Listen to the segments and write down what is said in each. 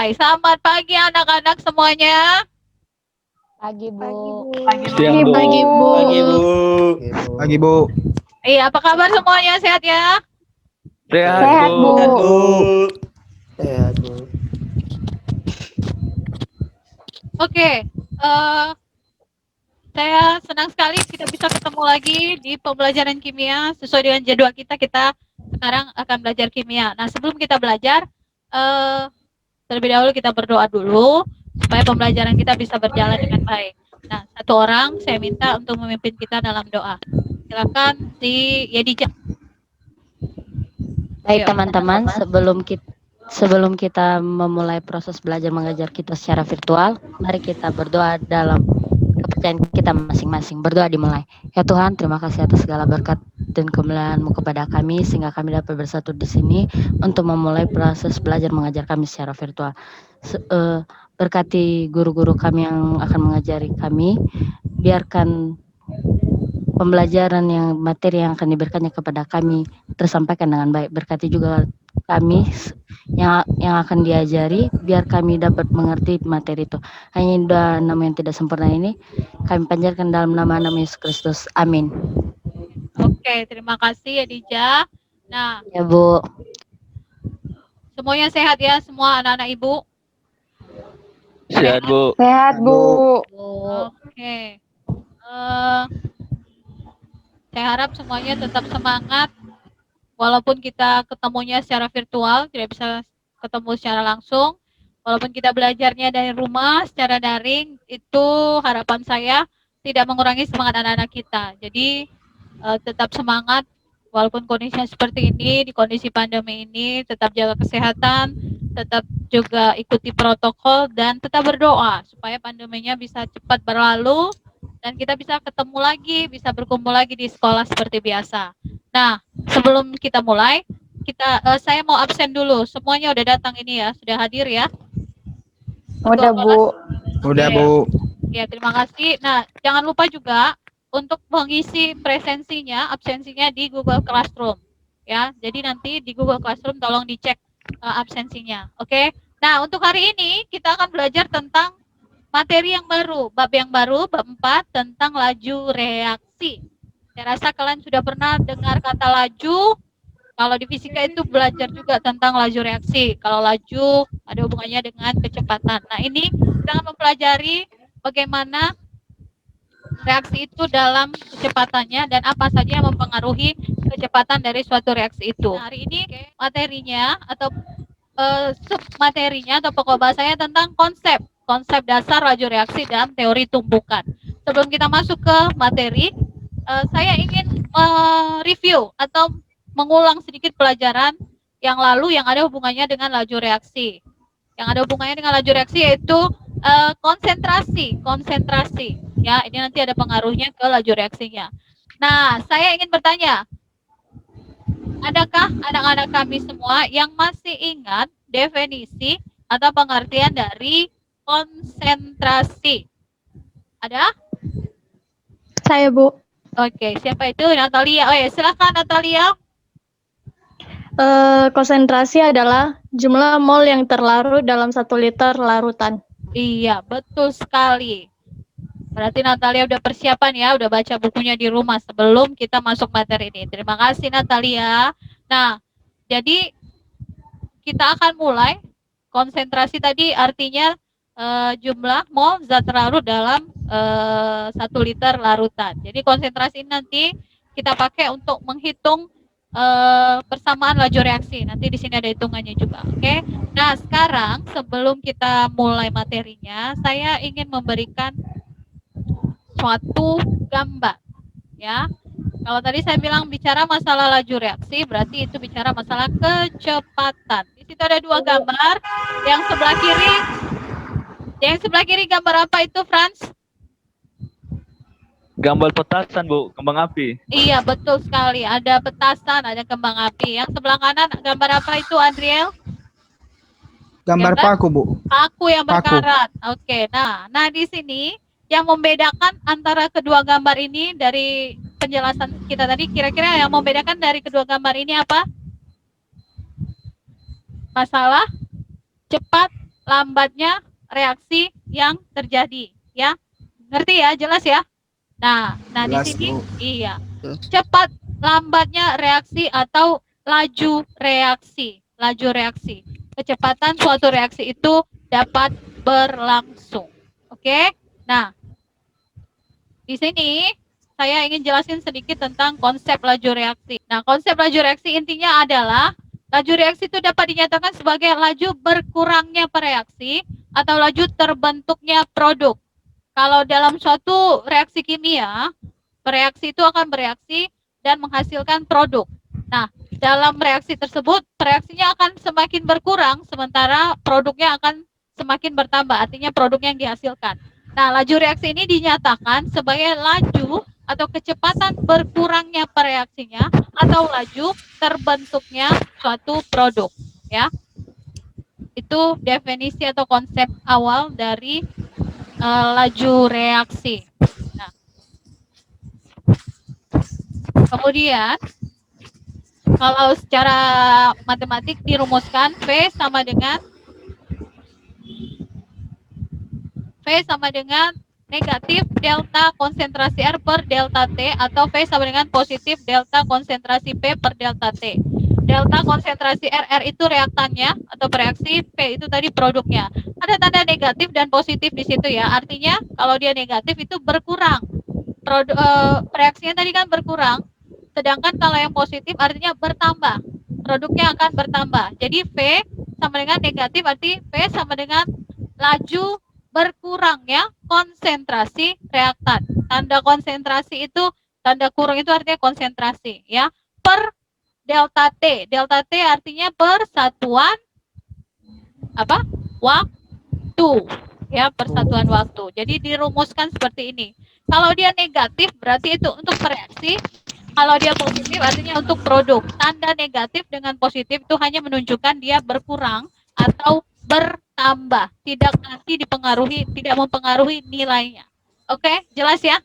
mulai. Selamat pagi anak-anak semuanya. Pagi, Bu. Siang, Bu. Pagi, Bu. Pagi, Bu. Pagi, Bu. Iya, apa kabar semuanya? Sehat ya? Sehat, Bu. Sehat, Bu. Sehat, Bu. Oke, saya senang sekali kita bisa ketemu lagi di pembelajaran kimia. Sesuai dengan jadwal kita, kita sekarang akan belajar kimia. Nah, sebelum kita belajar, terlebih dahulu kita berdoa dulu supaya pembelajaran kita bisa berjalan dengan baik. Nah, satu orang saya minta untuk memimpin kita dalam doa. Silakan si Yedija. Baik teman-teman, sebelum kita memulai proses belajar mengajar kita secara virtual, mari kita berdoa dalam kepercayaan kita masing-masing. Berdoa dimulai. Ya Tuhan, terima kasih atas segala berkat dan kemuliaan-Mu kepada kami sehingga kami dapat bersatu di sini untuk memulai proses belajar mengajar kami secara virtual. Berkati guru-guru kami yang akan mengajari kami, biarkan pembelajaran materi yang akan diberikannya kepada kami tersampaikan dengan baik. Berkati juga kami yang akan diajari, biar kami dapat mengerti materi itu. Hanya nama yang tidak sempurna ini kami panjatkan dalam nama Yesus Kristus. Amin. Oke, terima kasih Yedija. Nah, ya Bu. Semuanya sehat ya, semua anak-anak Ibu? Sehat, Bu. Sehat, Bu. Oke. Saya harap semuanya tetap semangat. Walaupun kita ketemunya secara virtual, tidak bisa ketemu secara langsung. Walaupun kita belajarnya dari rumah, secara daring, itu harapan saya tidak mengurangi semangat anak-anak kita. Jadi tetap semangat, walaupun kondisinya seperti ini, di kondisi pandemi ini, tetap jaga kesehatan, tetap juga ikuti protokol, dan tetap berdoa supaya pandeminya bisa cepat berlalu, dan kita bisa ketemu lagi, bisa berkumpul lagi di sekolah seperti biasa. Nah, sebelum kita mulai, saya mau absen dulu. Semuanya udah datang ini ya, sudah hadir ya? Udah, Bu. Udah, Bu. Ya, terima kasih. Nah, jangan lupa juga untuk mengisi presensinya, absensinya di Google Classroom. Ya, jadi nanti di Google Classroom tolong dicek absensinya. Oke? Nah, untuk hari ini kita akan belajar tentang materi yang baru, bab yang baru, bab 4 tentang laju reaksi. Saya rasa kalian sudah pernah dengar kata laju. Kalau di fisika itu belajar juga tentang laju reaksi. Kalau laju ada hubungannya dengan kecepatan. Nah, ini kita akan mempelajari bagaimana reaksi itu dalam kecepatannya dan apa saja yang mempengaruhi kecepatan dari suatu reaksi itu. Nah, hari ini materinya atau submaterinya atau pokok bahasanya tentang konsep dasar laju reaksi dalam teori tumbukan. Sebelum kita masuk ke materi, saya ingin review atau mengulang sedikit pelajaran yang lalu yang ada hubungannya dengan laju reaksi. Yang ada hubungannya dengan laju reaksi yaitu konsentrasi. Ya, ini nanti ada pengaruhnya ke laju reaksinya. Nah, saya ingin bertanya, adakah anak-anak kami semua yang masih ingat definisi atau pengertian dari konsentrasi? Ada? Saya, Bu. Oke, siapa itu? Natalia. Oh ya, silakan Natalia. Konsentrasi adalah jumlah mol yang terlarut dalam 1 liter larutan. Iya, betul sekali. Berarti Natalia udah persiapan ya, udah baca bukunya di rumah sebelum kita masuk materi ini. Terima kasih Natalia. Nah, jadi kita akan mulai. Konsentrasi tadi artinya jumlah mol zat terlarut dalam 1 liter larutan. Jadi konsentrasi ini nanti kita pakai untuk menghitung persamaan laju reaksi. Nanti di sini ada hitungannya juga, oke? Nah, sekarang sebelum kita mulai materinya, saya ingin memberikan suatu gambar, ya. Kalau tadi saya bilang bicara masalah laju reaksi, berarti itu bicara masalah kecepatan. Di situ ada 2 gambar. Yang sebelah kiri gambar apa itu, Franz? Gambar petasan, Bu. Kembang api. Iya, betul sekali. Ada petasan, ada kembang api. Yang sebelah kanan gambar apa itu, Adriel? Gambar paku, Bu. Paku yang berkarat. Oke. Nah di sini yang membedakan antara kedua gambar ini dari penjelasan kita tadi, kira-kira yang membedakan dari kedua gambar ini apa? Masalah cepat lambatnya reaksi yang terjadi, ya. Ngerti ya? Jelas ya? Nah, di Jelas, sini Bu. iya. Jelas. Cepat lambatnya reaksi atau laju reaksi. Laju reaksi. Kecepatan suatu reaksi itu dapat berlangsung. Oke? Nah, di sini saya ingin jelasin sedikit tentang konsep laju reaksi. Nah, konsep laju reaksi intinya adalah laju reaksi itu dapat dinyatakan sebagai laju berkurangnya reaksi atau laju terbentuknya produk. Kalau dalam suatu reaksi kimia, reaksi itu akan bereaksi dan menghasilkan produk. Nah, dalam reaksi tersebut, reaksinya akan semakin berkurang, sementara produknya akan semakin bertambah, artinya produk yang dihasilkan. Nah, laju reaksi ini dinyatakan sebagai laju atau kecepatan berkurangnya reaksinya atau laju terbentuknya suatu produk. Ya, itu definisi atau konsep awal dari laju reaksi. Nah, kemudian kalau secara matematik dirumuskan V sama dengan negatif delta konsentrasi R per delta T atau V sama dengan positif delta konsentrasi P per delta T. Delta konsentrasi R itu reaktannya atau bereaksi, P itu tadi produknya. Ada tanda negatif dan positif di situ ya. Artinya kalau dia negatif itu berkurang. Reaksinya tadi kan berkurang. Sedangkan kalau yang positif artinya bertambah. Produknya akan bertambah. Jadi V sama dengan negatif, arti V sama dengan laju berkurangnya konsentrasi reaktan. Tanda konsentrasi itu, tanda kurung itu artinya konsentrasi ya. Per delta T. Delta T artinya persatuan apa? Waktu. Ya, persatuan waktu. Jadi dirumuskan seperti ini. Kalau dia negatif berarti itu untuk reaksi. Kalau dia positif artinya untuk produk. Tanda negatif dengan positif itu hanya menunjukkan dia berkurang atau bertambah, tidak nanti tidak mempengaruhi nilainya. Oke, jelas ya?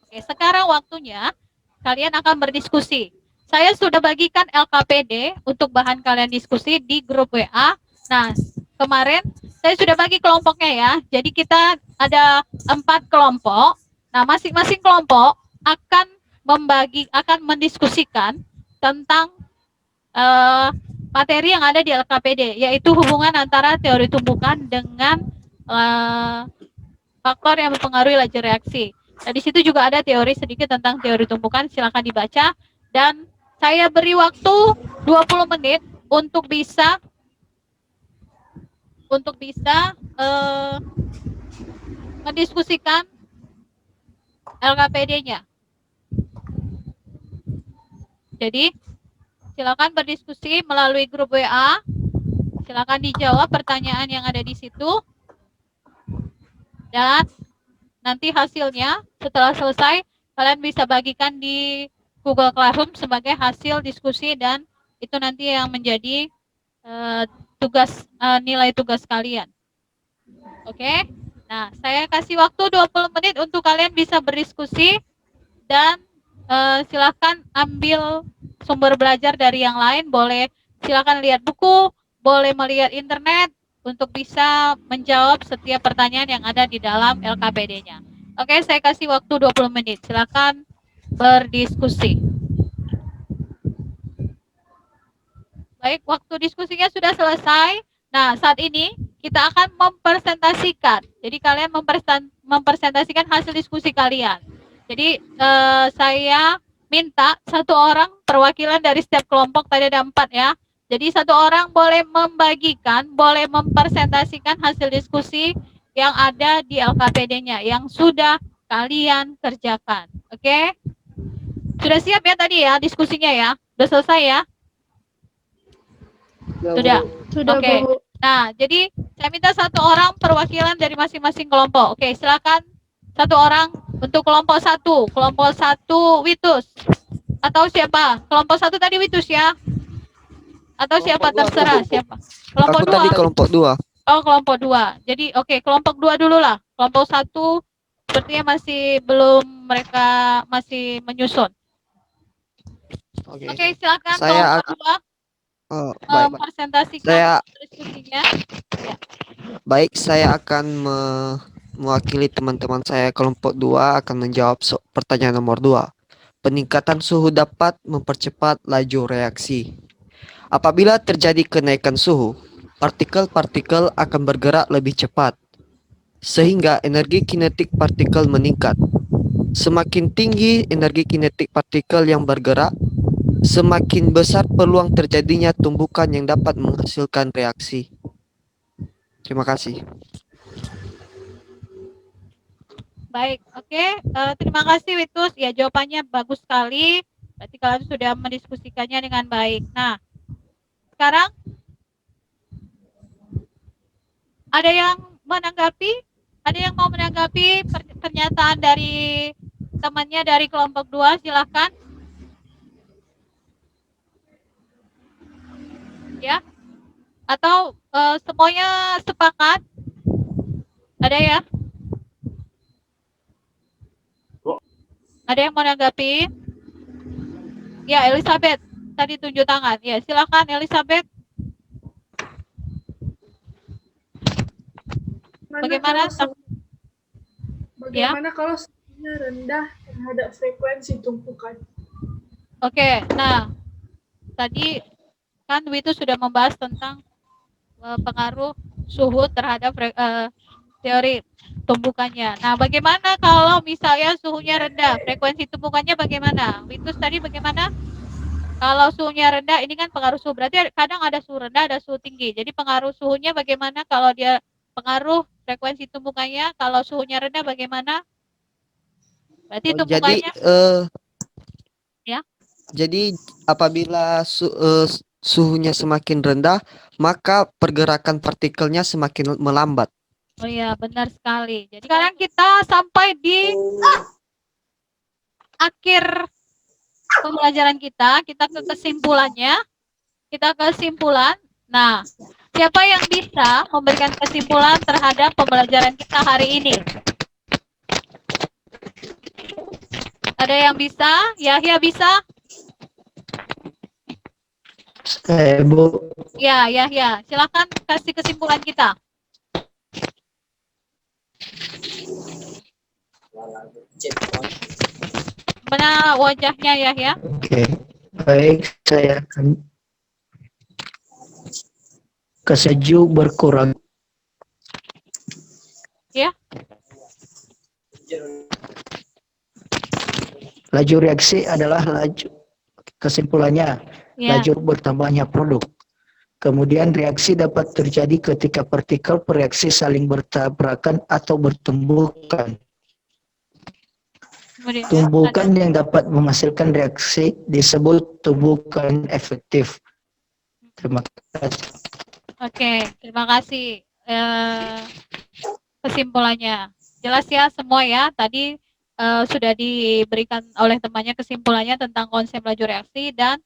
Oke, sekarang waktunya kalian akan berdiskusi. Saya sudah bagikan LKPD untuk bahan kalian diskusi di grup WA. Nah, kemarin saya sudah bagi kelompoknya ya. Jadi kita ada 4 kelompok. Nah, masing-masing kelompok akan mendiskusikan tentang materi yang ada di LKPD, yaitu hubungan antara teori tumbukan dengan faktor yang mempengaruhi laju reaksi. Nah, di situ juga ada teori sedikit tentang teori tumbukan, silakan dibaca. Dan saya beri waktu 20 menit untuk bisa mendiskusikan LKPD-nya. Jadi, silakan berdiskusi melalui grup WA. Silakan dijawab pertanyaan yang ada di situ. Dan nanti hasilnya setelah selesai kalian bisa bagikan di Google Classroom sebagai hasil diskusi dan itu nanti yang menjadi nilai tugas kalian. Oke? Nah, saya kasih waktu 20 menit untuk kalian bisa berdiskusi dan silakan ambil sumber belajar dari yang lain, boleh silakan lihat buku, boleh melihat internet untuk bisa menjawab setiap pertanyaan yang ada di dalam LKPD-nya. Oke, saya kasih waktu 20 menit. Silakan berdiskusi. Baik, waktu diskusinya sudah selesai. Nah, saat ini kita akan mempresentasikan. Jadi kalian mempresentasikan hasil diskusi kalian. Jadi saya minta 1 orang perwakilan dari setiap kelompok, tadi ada 4 ya. Jadi 1 orang boleh membagikan, boleh mempresentasikan hasil diskusi yang ada di LKPD-nya, yang sudah kalian kerjakan. Oke? Sudah siap ya tadi ya diskusinya ya? Sudah selesai ya? Sudah. Oke. Bu. Nah, jadi saya minta 1 orang perwakilan dari masing-masing kelompok. Oke, silakan 1 orang untuk kelompok 1. Kelompok 1 Witus. Atau siapa? Kelompok 1 tadi Witus ya? Atau siapa, terserah siapa? Kelompok 2. Aku tadi kelompok 2. Oh, kelompok 2. Jadi oke, kelompok 2 dulu lah. Kelompok 1 sepertinya mereka masih menyusun. Oke, silakan Saya kelompok 2. Oh, baik, Pak. presentasikan Saya diskusinya. baik, saya akan mewakili teman-teman saya kelompok 2 akan menjawab pertanyaan nomor 2. Peningkatan suhu dapat mempercepat laju reaksi. Apabila terjadi kenaikan suhu, partikel-partikel akan bergerak lebih cepat, sehingga energi kinetik partikel meningkat. Semakin tinggi energi kinetik partikel yang bergerak, semakin besar peluang terjadinya tumbukan yang dapat menghasilkan reaksi. Terima kasih. Baik, oke. Terima kasih Witus. Ya, jawabannya bagus sekali. Berarti kalian sudah mendiskusikannya dengan baik. Nah, sekarang ada yang menanggapi? Ada yang mau menanggapi pernyataan dari temannya dari kelompok 2? Silakan. Ya. Atau semuanya sepakat? Ada ya? Ada yang mau menanggapi? Ya, Elizabeth tadi tunjuk tangan. Ya, silakan Elizabeth. Bagaimana kalau suhunya rendah terhadap frekuensi tumpukan? Oke, nah tadi kan Witu sudah membahas tentang pengaruh suhu terhadap teori tumbukannya. Nah, bagaimana kalau misalnya suhunya rendah, frekuensi tumbukannya bagaimana? Witus tadi bagaimana? Kalau suhunya rendah, ini kan pengaruh suhu. Berarti kadang ada suhu rendah, ada suhu tinggi. Jadi pengaruh suhunya bagaimana kalau dia pengaruh frekuensi tumbukannya? Kalau suhunya rendah bagaimana? Berarti tumbukannya. Ya. Jadi apabila suhunya semakin rendah, maka pergerakan partikelnya semakin melambat. Oh iya, benar sekali. Jadi sekarang kita sampai di akhir pembelajaran kita ke kesimpulannya. Kita kesimpulan. Nah, siapa yang bisa memberikan kesimpulan terhadap pembelajaran kita hari ini? Ada yang bisa? Yahya bisa? Bu. Ya, Yahya. Silakan kasih kesimpulan kita. Mana wajahnya Yahya? Oke, baik, saya akan kesejuk berkurang. Ya. Laju reaksi adalah kesimpulannya, Ya. laju bertambahnya produk. Kemudian reaksi dapat terjadi ketika partikel bereaksi saling bertabrakan atau bertumbukan. Kemudian, Tumbukan yang dapat menghasilkan reaksi disebut tumbukan efektif. Terima kasih. Oke, terima kasih kesimpulannya. Jelas ya semua ya. Tadi sudah diberikan oleh temannya kesimpulannya tentang konsep laju reaksi dan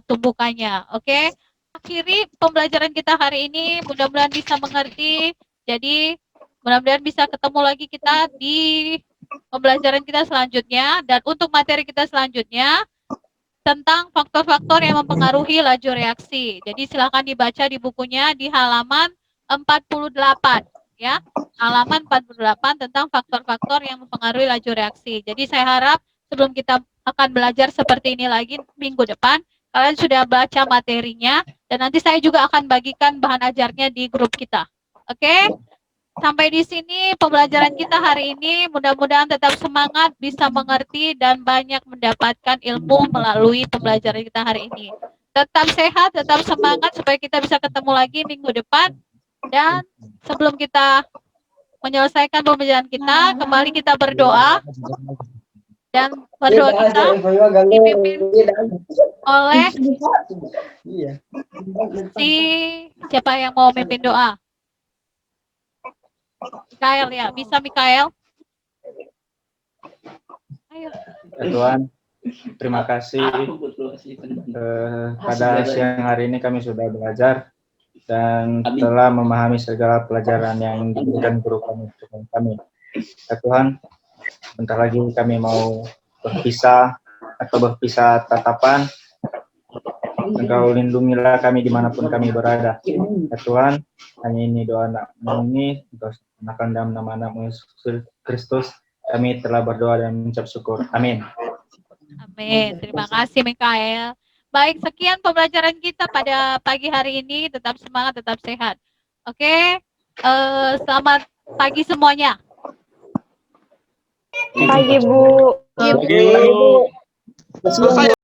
tumbukannya. Oke. Akhiri pembelajaran kita hari ini. Mudah-mudahan bisa mengerti. Jadi mudah-mudahan bisa ketemu lagi kita di pembelajaran kita selanjutnya, dan untuk materi kita selanjutnya tentang faktor-faktor yang mempengaruhi laju reaksi. Jadi silakan dibaca di bukunya di halaman 48 ya. Halaman 48 tentang faktor-faktor yang mempengaruhi laju reaksi. Jadi saya harap sebelum kita akan belajar seperti ini lagi minggu depan, kalian sudah baca materinya, dan nanti saya juga akan bagikan bahan ajarnya di grup kita. Oke? Sampai di sini pembelajaran kita hari ini. Mudah-mudahan tetap semangat, bisa mengerti, dan banyak mendapatkan ilmu melalui pembelajaran kita hari ini. Tetap sehat, tetap semangat supaya kita bisa ketemu lagi minggu depan. Dan sebelum kita menyelesaikan pembelajaran kita, kembali kita berdoa. Dan berdoa kita dipimpin oleh siapa yang mau memimpin doa? Mikael ya, bisa Mikael? Ayo. Ya Tuhan, terima kasih pada siang hari ini kami sudah belajar dan telah memahami segala pelajaran yang diberikan guru kami untuk kami. Ya Tuhan, bentar lagi kami mau berpisah tatapan. Engkau lindungilah kami dimanapun kami berada. Ya Tuhan, hanya ini doa anak-Mu ini, Engkau sempurnakan dalam nama anak-Mu Yesus Kristus, kami telah berdoa dan mengucap syukur. Amin. Amin. Terima kasih Mikael. Baik, sekian pembelajaran kita pada pagi hari ini. Tetap semangat, tetap sehat. Oke, selamat pagi semuanya. Pagi, Bu. Pagi, Bu.